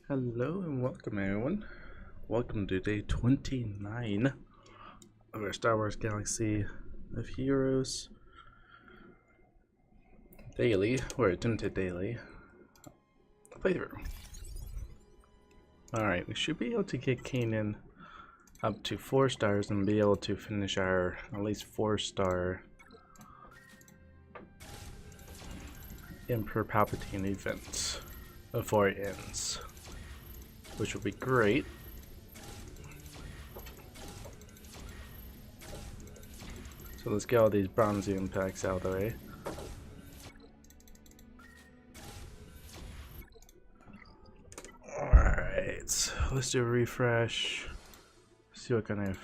Hello and welcome everyone. Welcome to day 29 of our Star Wars Galaxy of Heroes daily, or attempted daily playthrough. Alright, we should be able to get Kanan up to 4 stars and be able to finish our at least 4-star Emperor Palpatine event before it ends, which will be great. So let's get all these Bronzium packs out of the way. Alright, let's do a refresh. See what kind of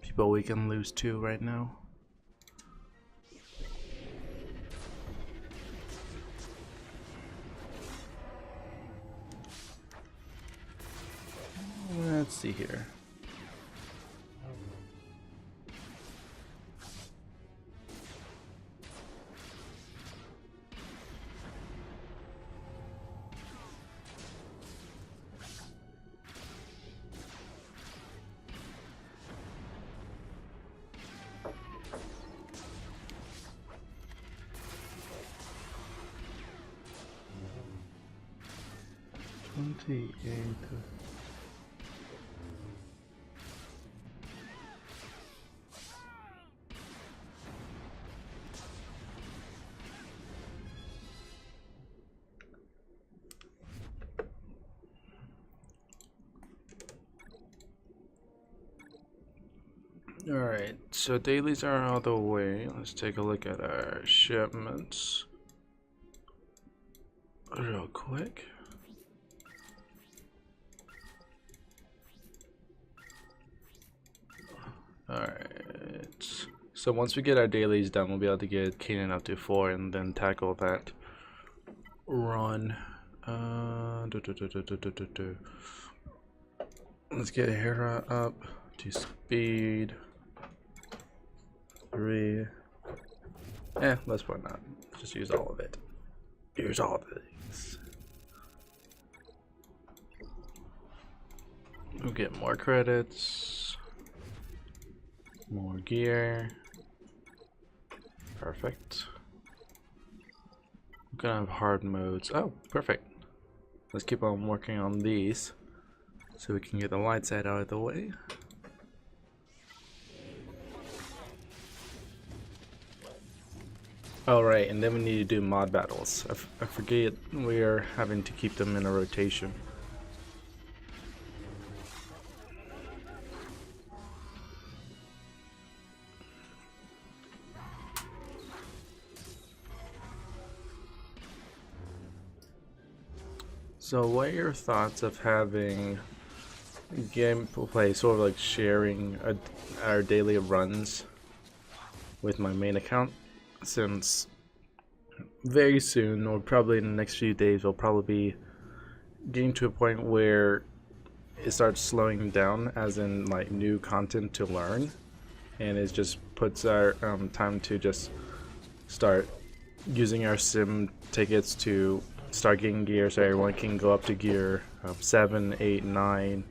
people we can lose to right now. Let's see here. Alright, so dailies are out of the way. Let's take a look at our shipments real quick. Alright, so once we get our dailies done, we'll be able to get Kanan up to 4 and then tackle that run. Let's get Hera up to speed 3. Let's why not? Just use all of it. Use all of these. We'll get more credits, more gear. Perfect. We're gonna have hard modes. Oh, perfect. Let's keep on working on these so we can get the light side out of the way. Alright, and then we need to do mod battles. I forget we are having to keep them in a rotation. So what are your thoughts of having gameplay sort of like sharing our daily runs with my main account? Since very soon, or probably in the next few days, we'll probably be getting to a point where it starts slowing down, as in like new content to learn, and it just puts our time to just start using our sim tickets to start getting gear, so everyone can go up to gear 7, 8, 9,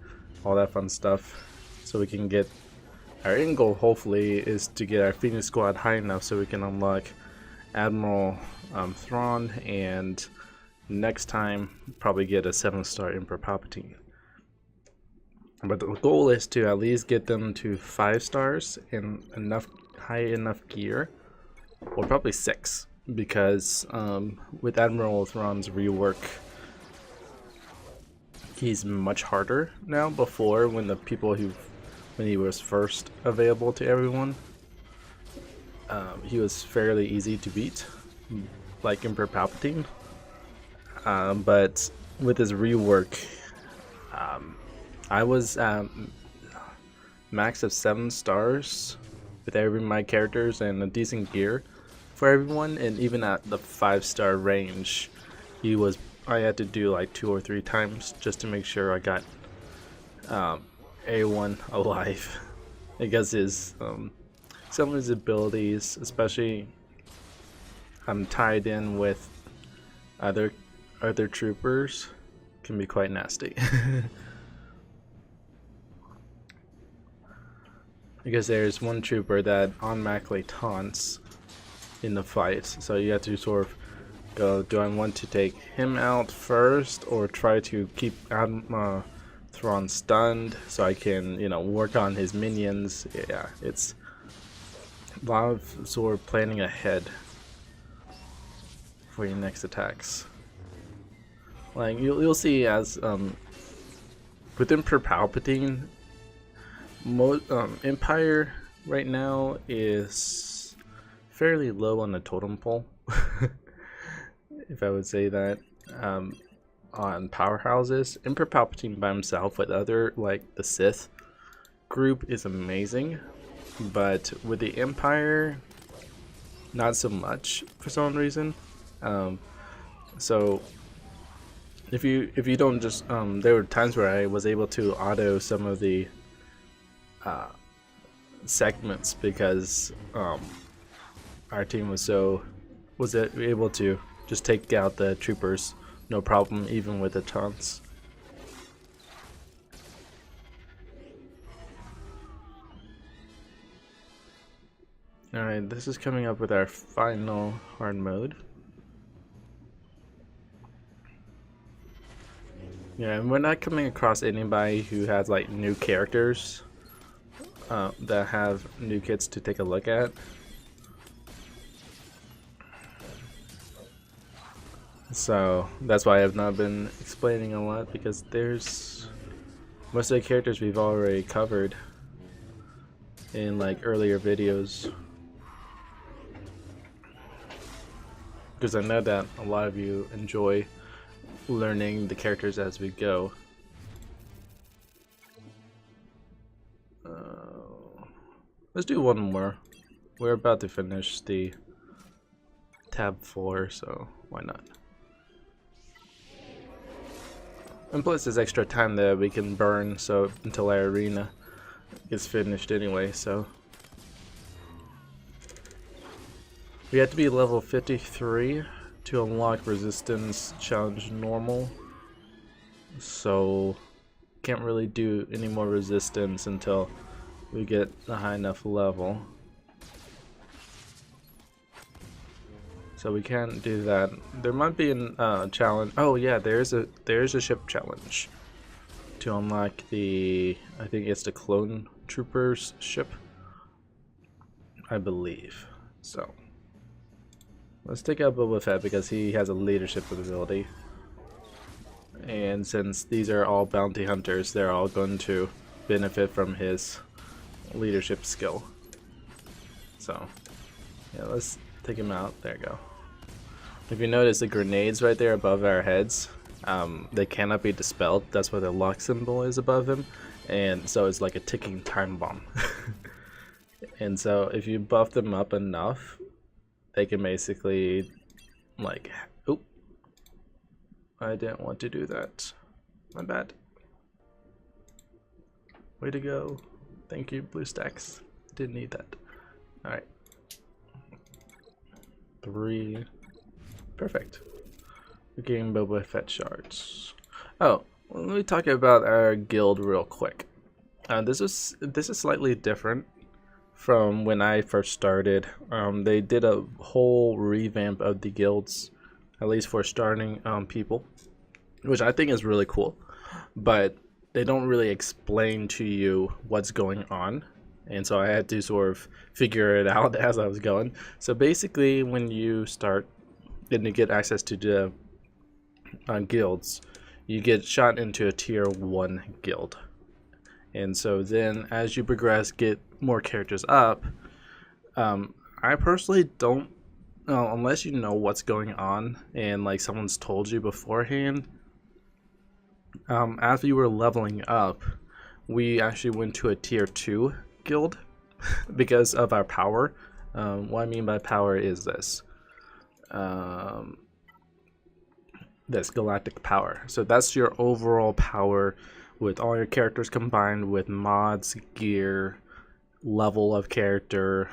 all that fun stuff, so we can get our end goal, hopefully, is to get our Phoenix Squad high enough so we can unlock Admiral Thrawn, and next time probably get a 7-star Emperor Palpatine. But the goal is to at least get them to 5 stars and high enough gear, or probably 6, because with Admiral Thrawn's rework, he's much harder now. Before, when he was first available to everyone, he was fairly easy to beat, like Emperor Palpatine. But with his rework, I was max of 7 stars with every my characters and a decent gear for everyone, and even at the 5-star range, I had to do like 2 or 3 times just to make sure I got A1 alive, because some of his abilities, especially tied in with other troopers, can be quite nasty. Because there's one trooper that automatically taunts in the fight, so you have to sort of go, do I want to take him out first or try to keep Thrawn stunned so I can, you know, work on his minions. Yeah, it's a lot of sort of planning ahead for your next attacks. Like you'll see as with Emperor Palpatine, Empire right now is fairly low on the totem pole, if I would say that. On powerhouses, Emperor Palpatine by himself with other, like the Sith group, is amazing, but with the Empire, not so much for some reason. So if you don't just there were times where I was able to auto some of the segments because our team was able to just take out the troopers no problem, even with the taunts. Alright, this is coming up with our final hard mode. Yeah, and we're not coming across anybody who has like new characters that have new kits to take a look at. So that's why I've not been explaining a lot, because there's most of the characters we've already covered in like earlier videos. Because I know that a lot of you enjoy learning the characters as we go. Let's do one more. We're about to finish the tab 4, so why not? And plus there's extra time that we can burn so until our arena is finished anyway, so we have to be level 53 to unlock resistance challenge normal, so can't really do any more resistance until we get a high enough level. So we can't do that. There might be a challenge. Oh yeah, there's a ship challenge to unlock the, I think it's the clone troopers ship, I believe. So let's take out Boba Fett because he has a leadership ability, and since these are all bounty hunters, they're all going to benefit from his leadership skill. So yeah, let's take him out. There you go. If you notice the grenades right there above our heads, they cannot be dispelled. That's why the lock symbol is above him, and so it's like a ticking time bomb. And so if you buff them up enough, they can basically, like, oop, I didn't want to do that. My bad. Way to go. Thank you, BlueStacks. Didn't need that. Alright. 3. Perfect. We're getting Boba Fett shards. Oh, let me talk about our guild real quick. This is slightly different from when I first started. They did a whole revamp of the guilds, at least for starting people, which I think is really cool. But they don't really explain to you what's going on, and so I had to sort of figure it out as I was going. So basically, when you start and you get access to the guilds, you get shot into a tier 1 guild. And so then as you progress, get more characters up. I personally don't, unless you know what's going on and like someone's told you beforehand, after you were leveling up, we actually went to a tier 2 guild because of our power. What I mean by power is this. This galactic power. So that's your overall power with all your characters combined with mods, gear, level of character,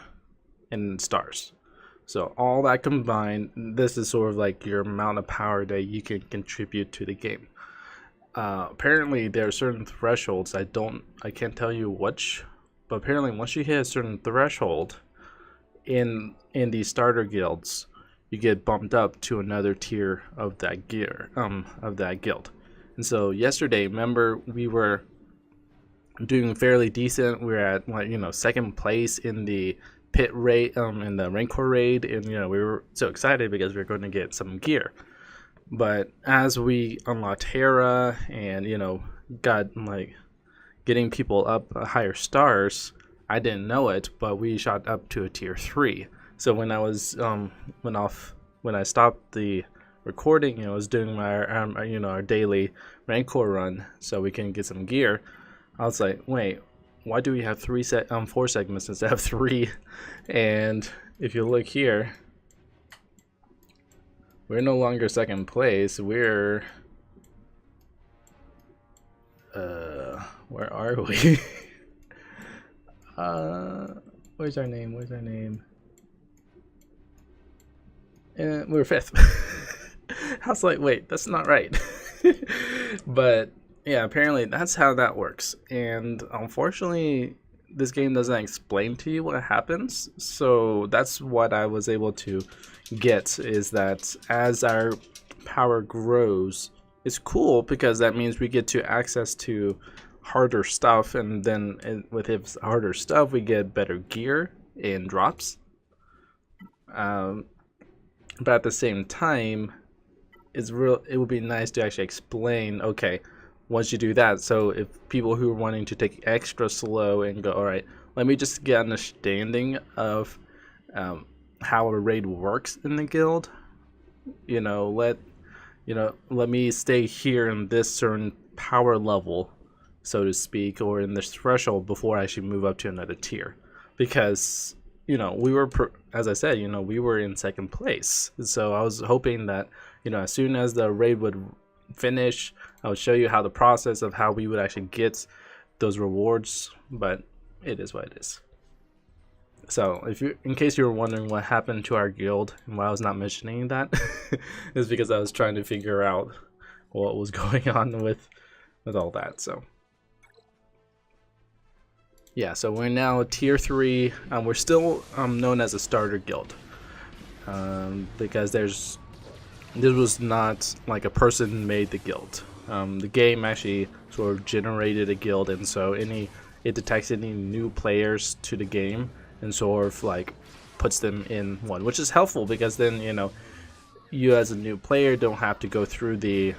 and stars. So all that combined, this is sort of like your amount of power that you can contribute to the game. apparently there are certain thresholds. I can't tell you which, but apparently once you hit a certain threshold in these starter guilds, you get bumped up to another tier of that guild. And so yesterday, remember, we were doing fairly decent. We were at, like, second place in the pit raid, in the Rancor raid, and we were so excited because we were going to get some gear. But as we unlocked Hera and got like getting people up higher stars, I didn't know it, but we shot up to a tier 3. So when I was when I stopped the recording, I was doing my our daily Rancor run so we can get some gear. I was like, wait, why do we have 4 segments instead of 3? And if you look here, we're no longer second place. We're where are we? Where's our name? And we're 5th. I was like, wait, that's not right. But yeah, apparently that's how that works. And unfortunately, this game doesn't explain to you what happens. So that's what I was able to get, is that as our power grows, it's cool because that means we get to access to harder stuff, and then with its harder stuff we get better gear and drops. But at the same time, it would be nice to actually explain, okay, once you do that, so if people who are wanting to take extra slow and go, all right, let me just get an understanding of how a raid works in the guild, let me stay here in this certain power level, so to speak, or in this threshold before I actually move up to another tier. Because we were, as I said, we were in second place. So I was hoping that as soon as the raid would finish, I would show you how the process of how we would actually get those rewards. But it is what it is. So in case you were wondering what happened to our guild and why I was not mentioning that, is because I was trying to figure out what was going on with all that. So yeah, so we're now tier 3. We're still known as a starter guild, because this was not like a person made the guild. The game actually sort of generated a guild, and so it detects any new players to the game and sort of like puts them in one, which is helpful because then you as a new player don't have to go through the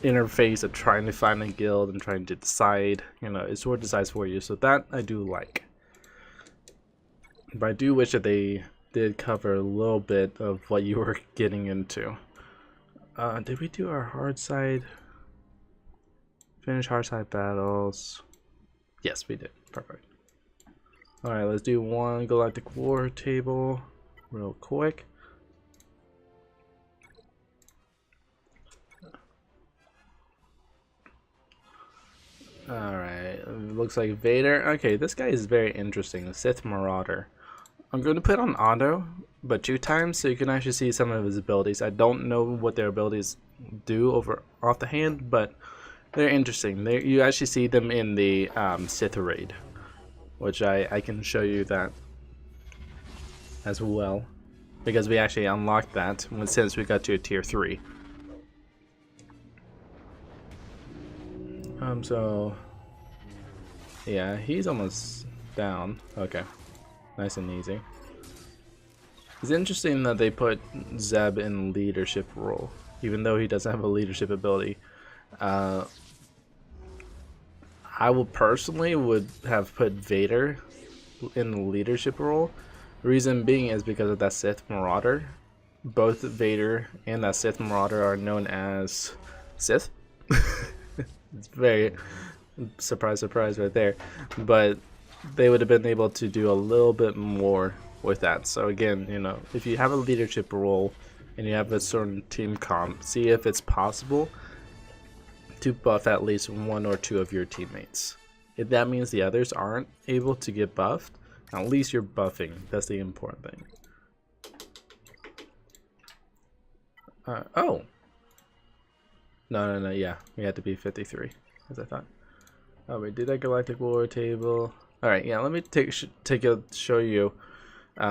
interface of trying to find a guild and trying to decide. It sort of decides for you, so that I do like. But I do wish that they did cover a little bit of what you were getting into. Did we do our hard side? Finish hard side battles. Yes, we did. Perfect. Alright, let's do one Galactic War table real quick. Alright, looks like Vader. Okay, this guy is very interesting, the Sith Marauder. I'm going to put on auto, but 2 times so you can actually see some of his abilities. I don't know what their abilities do off the hand, but they're interesting. You actually see them in the Sith raid, which I can show you that as well, because we actually unlocked that since we got to a tier 3. So yeah, he's almost down. Okay, nice and easy. It's interesting that they put Zeb in leadership role, even though he doesn't have a leadership ability. I personally would have put Vader in the leadership role. The reason being is because of that Sith Marauder. Both Vader and that Sith Marauder are known as Sith. It's very surprise right there, but they would have been able to do a little bit more with that. So again, if you have a leadership role and you have a certain team comp, see if it's possible to buff at least 1 or 2 of your teammates. If that means the others aren't able to get buffed, at least you're buffing. That's the important thing. Oh, No, yeah, we had to be 53, as I thought. Oh, we did a Galactic War table. Alright, yeah, let me show you.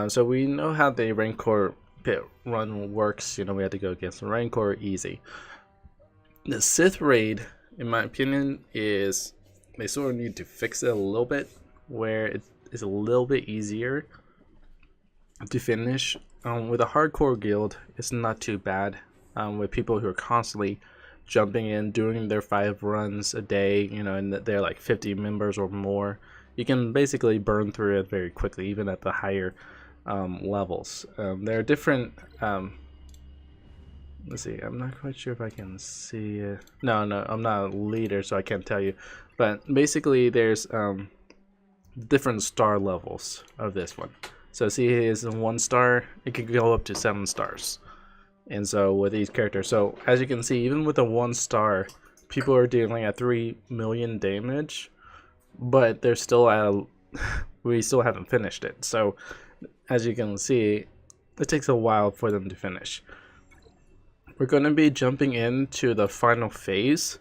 So we know how the Rancor pit run works. You know, we had to go against the Rancor easy. The Sith raid, in my opinion, is they sort of need to fix it a little bit, where it is a little bit easier to finish. With a hardcore guild, it's not too bad. With people who are constantly jumping in, doing their 5 runs a day, you know, and they're like 50 members or more, you can basically burn through it very quickly, even at the higher levels. There are different. Let's see. I'm not quite sure if I can see it. No, I'm not a leader, so I can't tell you. But basically, there's different star levels of this one. So see, his 1 star, it could go up to 7 stars. And so with these characters, so as you can see, even with a 1 star, people are dealing at 3 million damage, but they're still at we still haven't finished it. So as you can see, it takes a while for them to finish. We're going to be jumping into the final phase,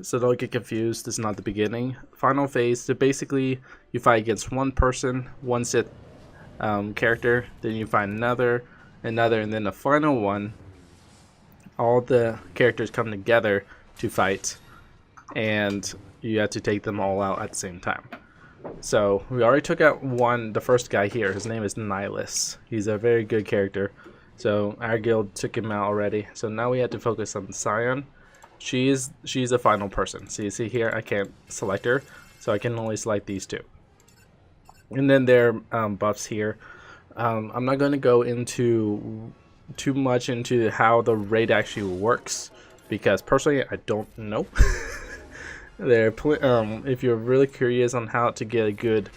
so don't get confused. It's not the beginning. Final phase, so basically you fight against 1 person, 1 Sith character, then you find another, and then the final one, all the characters come together to fight, and you have to take them all out at the same time. So we already took out the first guy here. His name is Nihilus. He's a very good character. So our guild took him out already. So now we have to focus on Scion. She's a final person. So you see here, I can't select her, so I can only select these 2. And then there are buffs here. I'm not going to go into too much into how the raid actually works, because personally I don't know. If you're really curious on how to get a good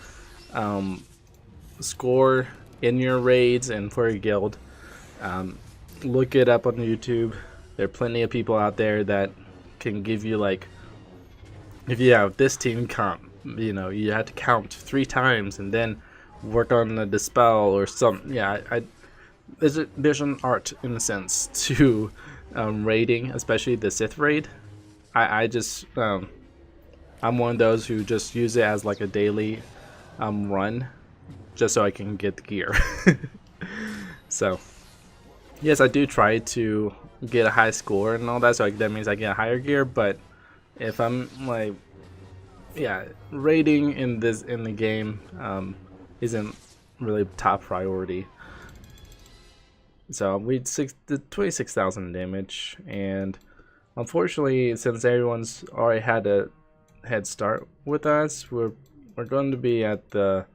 score in your raids and for your guild, look it up on YouTube. There are plenty of people out there that can give you, like, if you have this team comp, you know, you have to count 3 times and then work on the dispel or something. Yeah, there's an art in a sense to raiding, especially the Sith raid. I'm one of those who just use it as like a daily run, just so I can get the gear. So yes, I do try to get a high score and all that, so that means I get a higher gear. But if I'm like, yeah, raiding in the game isn't really top priority. So we did 26,000 damage, and unfortunately, since everyone's already had a head start with us, we're going to be at the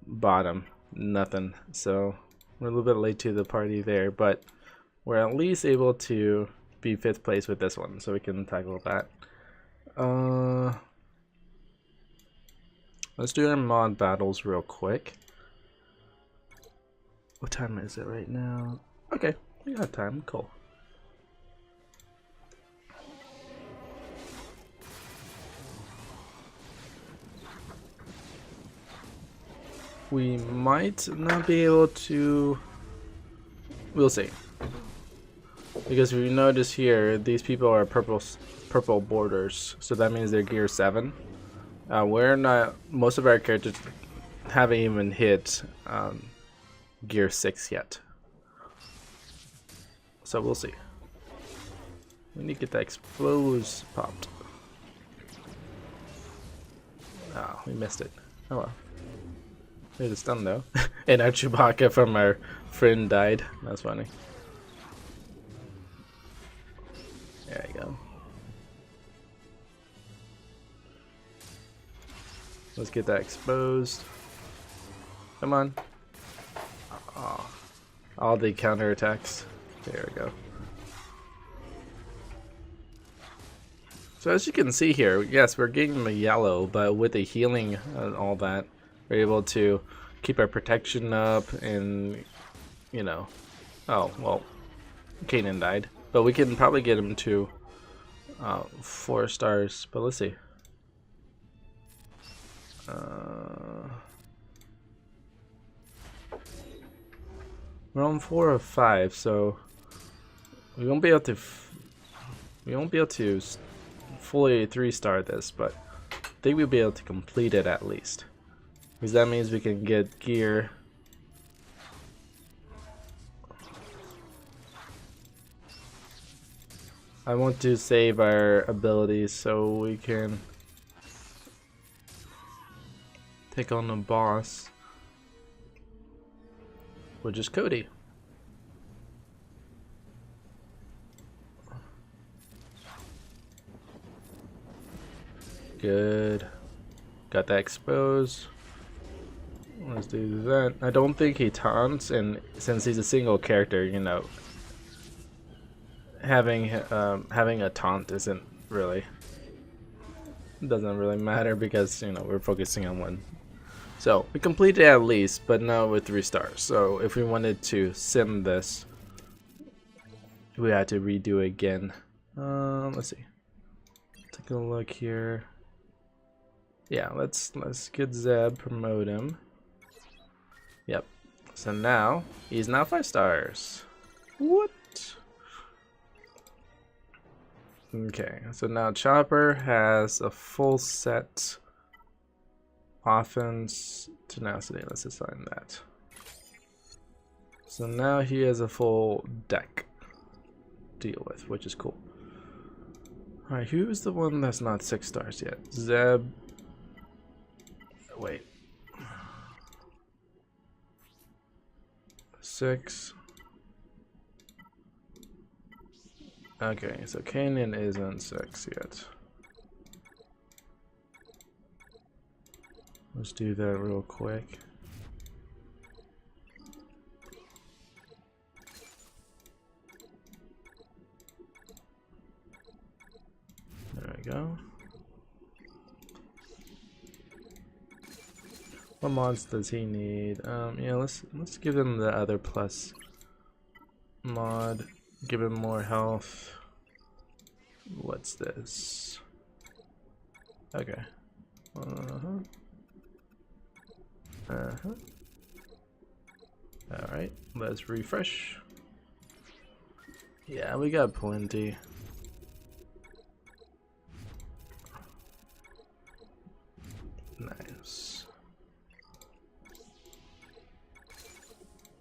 bottom, nothing. So we're a little bit late to the party there, but we're at least able to be 5th place with this one, so we can tackle that. Let's do our mod battles real quick. What time is it right now? Okay, we got time. Cool. We might not be able to. We'll see. Because if you notice here, these people are purple borders, so that means they're gear 7. We're not. Most of our characters haven't even hit gear 6 yet. So we'll see. We need to get that explose popped. Oh, we missed it. Oh well. There's a stun though. And our Chewbacca from our friend died. That's funny. There you go. Let's get that exposed. Come on. Oh, all the counter attacks. There we go. So as you can see here, yes, we're getting the yellow, but with the healing and all that, we're able to keep our protection up, and you know, oh well, Kanan died, but we can probably get him to 4 stars. But let's see. We're on 4 of 5, so we won't be able to. We won't be able to fully 3-star this, but I think we'll be able to complete it at least. Because that means we can get gear. I want to save our abilities so we can take on the boss, which is Cody. Good. Got that exposed. Let's do that. I don't think he taunts, and since he's a single character, you know, having a taunt doesn't really matter because, you know, we're focusing on one. So we completed at least, but now with 3 stars. So if we wanted to sim this, we had to redo it again. Let's see. Take a look here. Yeah, let's get Zeb, promote him. Yep. So now he's now 5 stars. What? Okay, so now Chopper has a full set offense, tenacity. Let's assign that. So now he has a full deck to deal with, which is cool. Alright, who's the one that's not 6 stars yet? Zeb. Wait. 6. Okay, so Kanan isn't 6 yet. Let's do that real quick. There we go. What mods does he need? Yeah, let's give him the other plus mod. Give him more health. What's this? Okay. Alright, let's refresh. Yeah, we got plenty. Nice.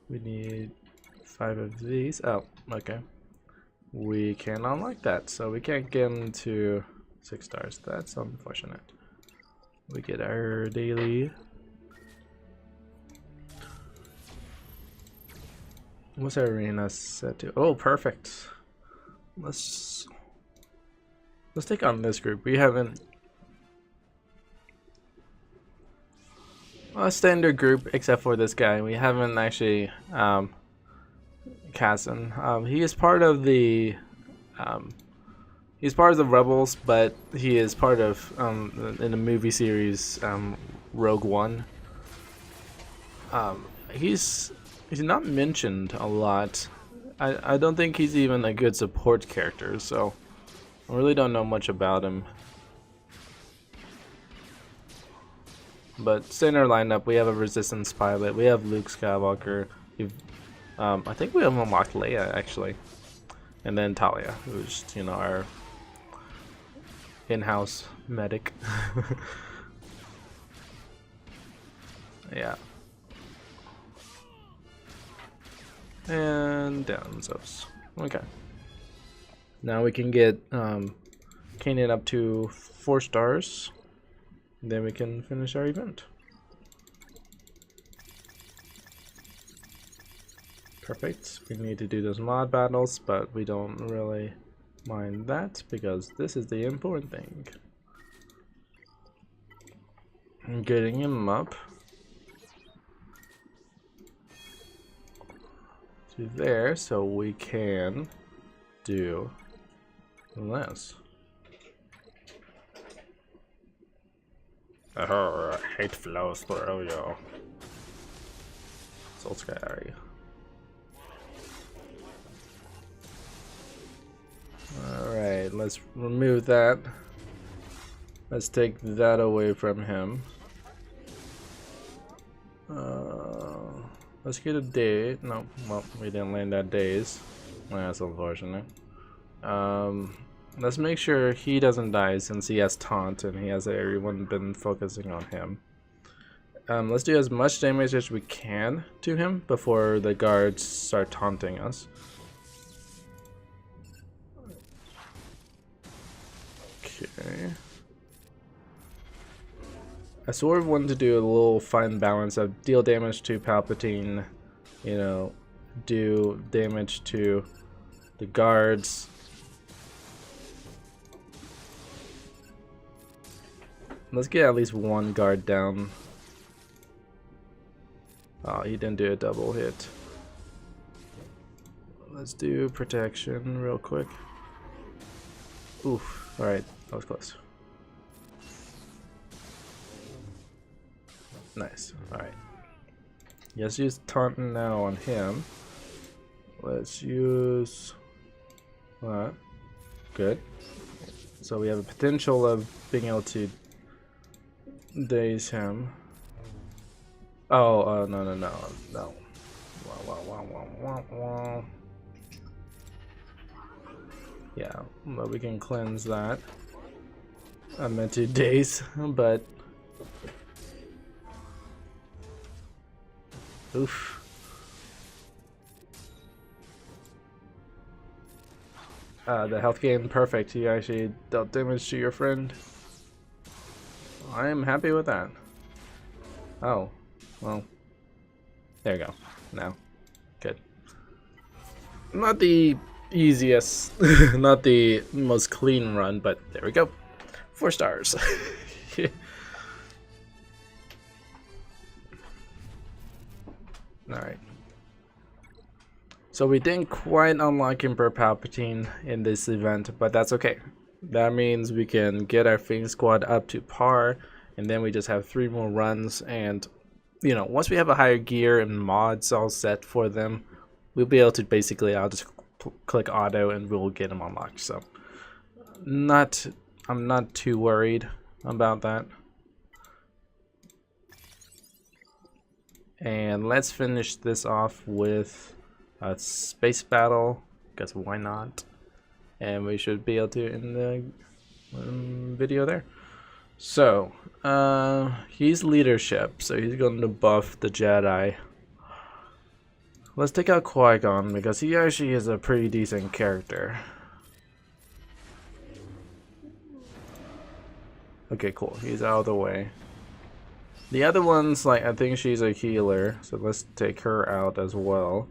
We need 5 of these. Oh, okay. We can unlock that, so we can't get into 6 stars. That's unfortunate. We get our daily. What's our arena set to? Oh, perfect. Let's take on this group. We haven't. A standard group, except for this guy. We haven't actually cast him. He is part of the Rebels, but he is part of in the movie series Rogue One. He's not mentioned a lot. I don't think he's even a good support character, so I really don't know much about him. But center lineup, we have a Resistance pilot, we have Luke Skywalker, I think we have unlocked Leia actually, and then Talia, who's, you know, our in-house medic. Yeah. And down Zos. Okay. Now we can get Kanan up to 4 stars. Then we can finish our event. Perfect. We need to do those mod battles, but we don't really mind that because this is the important thing. I'm getting him up to there so we can do this. Oh, hate flows through you. So scary. Alright, let's remove that. Let's take that away from him. Let's get a day. No, well, we didn't land that days. Well, that's unfortunate. let's make sure he doesn't die since he has taunt and he has everyone been focusing on him. Let's do as much damage as we can to him before the guards start taunting us. Okay. I sort of wanted to do a little fine balance of deal damage to Palpatine, you know, do damage to the guards. Let's get at least one guard down. Oh, he didn't do a double hit. Let's do protection real quick. Oof. Alright, that was close. Nice. Alright. Let's use taunting now on him. Let's use that. Good. So we have a potential of being able to daze him. Oh, no. Wow. Yeah, but we can cleanse that. I meant to daze, but oof. The health gain, perfect. You actually dealt damage to your friend. I am happy with that. Oh, well, there you go. Now, good. Not the easiest, not the most clean run, but there we go. 4 stars. Alright. So we didn't quite unlock Emperor Palpatine in this event, but that's okay. That means we can get our Fiend Squad up to par, and then we just have 3 more runs, and you know, once we have a higher gear and mods all set for them, we'll be able to basically, I'll just click auto and we'll get them unlocked. So I'm not too worried about that. And let's finish this off with a space battle, because why not? And we should be able to in the video there. So he's leadership, so he's going to buff the Jedi. Let's take out Qui-Gon because he actually is a pretty decent character. Okay, cool. He's out of the way. The other one's like, I think she's a healer, so let's take her out as well.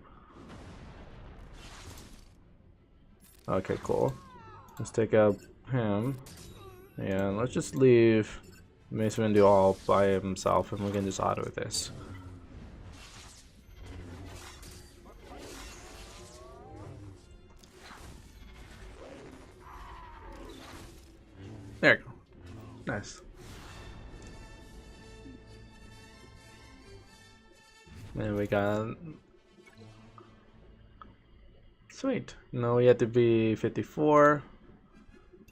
Okay, cool. Let's take out him. And let's just leave Mace Windu all by himself and we can just auto this. There you go. Nice. And we got... Sweet. No, we had to be 54.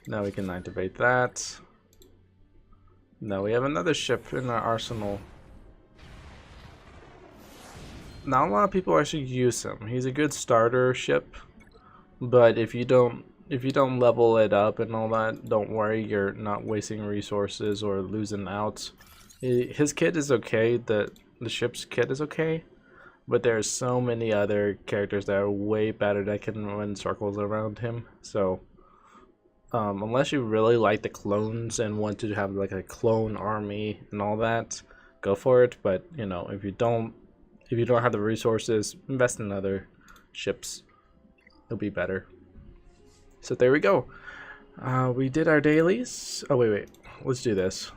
Now we can activate that. Now we have another ship in our arsenal. Not a lot of people actually use him. He's a good starter ship, but if you don't level it up and all that, don't worry, you're not wasting resources or losing out. His kit is okay, the ship's kit is okay, but there's so many other characters that are way better that can run circles around him. So unless you really like the clones and want to have like a clone army and all that, go for it. But you know, if you don't have the resources, invest in other ships. It'll be better. So there we go. We did our dailies. Oh wait, let's do this.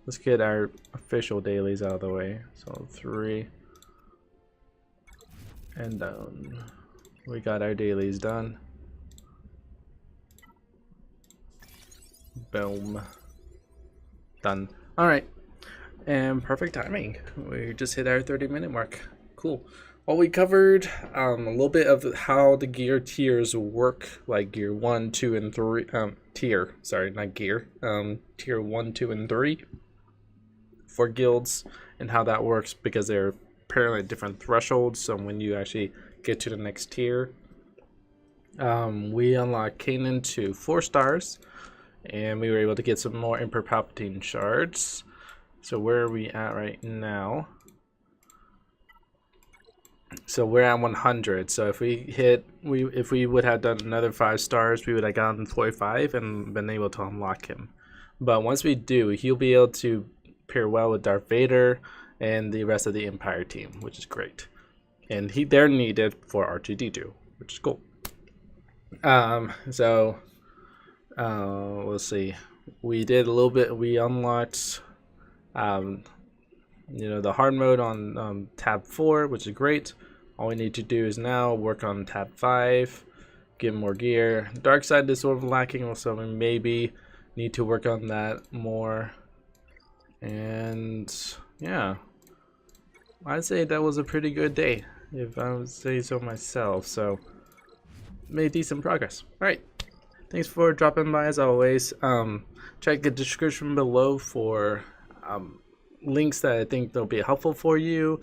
Let's get our official dailies out of the way. So 3 and down. We got our dailies done. Boom. Done. Alright. And perfect timing. We just hit our 30-minute mark. Cool. Well, we covered a little bit of how the gear tiers work, like gear 1, 2, and 3. Tier. Sorry, not gear. Tier 1, 2, and 3 for guilds, and how that works, because they're apparently different thresholds. So when you actually get to the next tier, We unlocked Kanan to 4 stars, and we were able to get some more Emperor Palpatine shards. So where are we at right now? So we're at 100. So if we would have done another 5 stars, we would have gotten 45 and been able to unlock him. But once we do, he'll be able to pair well with Darth Vader and the rest of the Empire team, which is great. And they're needed for R2-D2, which is cool. So let's see. We did a little bit. We unlocked, the hard mode on tab 4, which is great. All we need to do is now work on tab 5, get more gear. Dark side is sort of lacking, so we maybe need to work on that more. And yeah, I'd say that was a pretty good day, if I would say so myself. So made decent progress. All right, thanks for dropping by as always. Check the description below for links that I think they'll be helpful for you.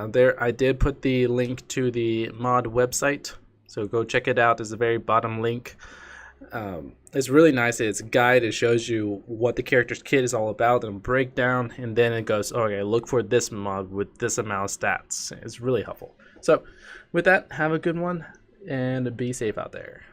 There, I did put the link to the mod website, so go check it out. It's the very bottom link. It's really nice. It's a guide. It shows you what the character's kit is all about and a breakdown, and then it goes, okay, look for this mod with this amount of stats. It's really helpful. So with that, have a good one and be safe out there.